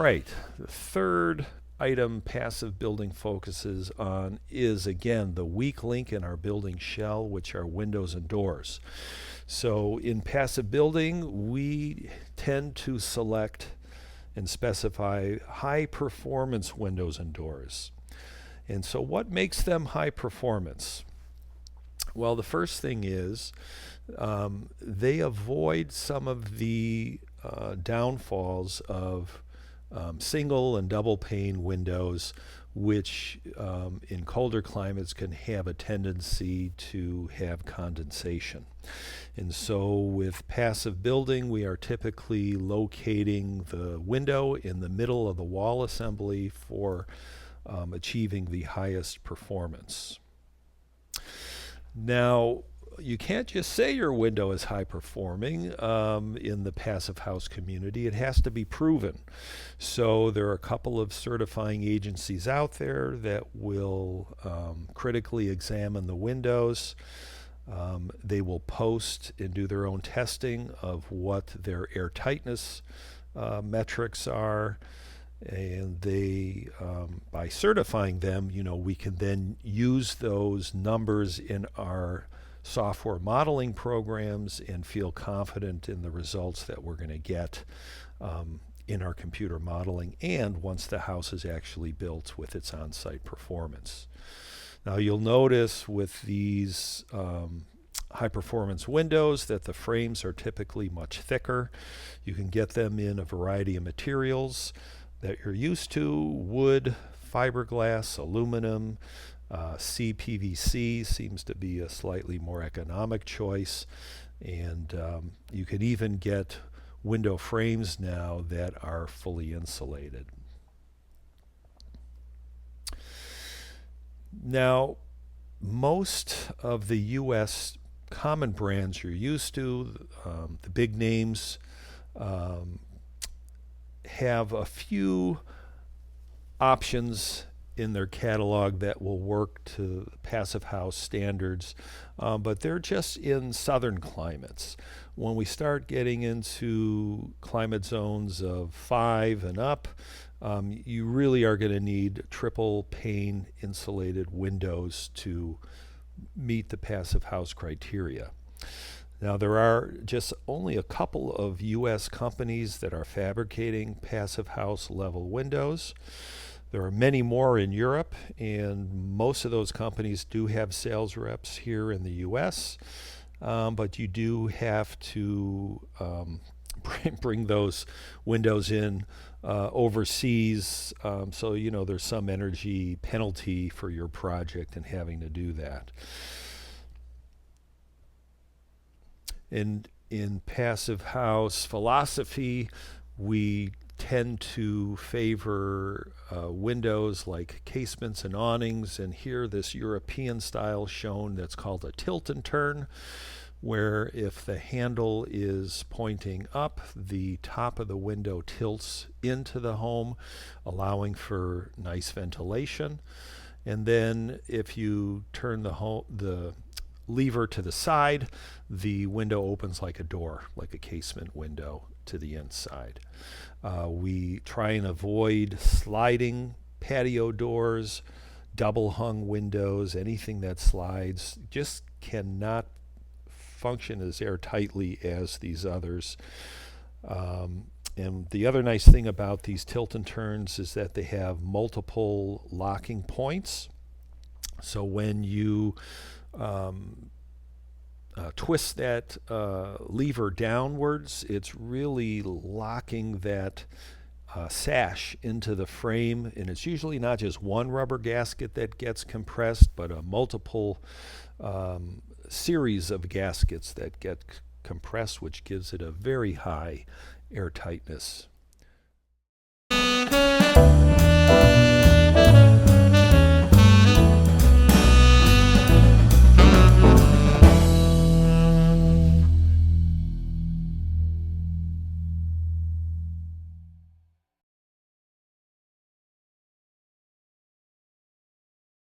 right, the third item passive building focuses on is again the weak link in our building shell, which are windows and doors. So in passive building, we tend to select and specify high performance windows and doors. And so what makes them high performance? Well, the first thing is they avoid some of the downfalls of single and double pane windows, which in colder climates can have a tendency to have condensation. And so with passive building, we are typically locating the window in the middle of the wall assembly for achieving the highest performance. Now, you can't just say your window is high performing in the passive house community. It has to be proven. So there are a couple of certifying agencies out there that will critically examine the windows. They will post and do their own testing of what their airtightness metrics are. And they, by certifying them, we can then use those numbers in our software modeling programs and feel confident in the results that we're going to get in our computer modeling and once the house is actually built with its on-site performance. Now you'll notice with these high performance windows that the frames are typically much thicker. You can get them in a variety of materials that you're used to: wood, fiberglass, aluminum, CPVC seems to be a slightly more economic choice, and you can even get window frames now that are fully insulated. Now, most of the US common brands you're used to, the big names, have a few options in their catalog that will work to passive house standards, but they're just in southern climates. When we start getting into climate zones of 5 and up, you really are going to need triple pane insulated windows to meet the passive house criteria. Now, there are just only a couple of US companies that are fabricating passive house level windows. There are many more in Europe, and most of those companies do have sales reps here in the US, but you do have to bring those windows in overseas, so there's some energy penalty for your project in having to do that. In passive house philosophy, we tend to favor windows like casements and awnings, and here this European style shown that's called a tilt and turn, where if the handle is pointing up, the top of the window tilts into the home, allowing for nice ventilation. And then if you turn the lever to the side, the window opens like a door, like a casement window to the inside. We try and avoid sliding patio doors, double hung windows. Anything that slides just cannot function as airtightly as these others. And the other nice thing about these tilt and turns is that they have multiple locking points. So when you twist that lever downwards, it's really locking that sash into the frame, and it's usually not just one rubber gasket that gets compressed, but a multiple series of gaskets that get compressed, which gives it a very high air tightness.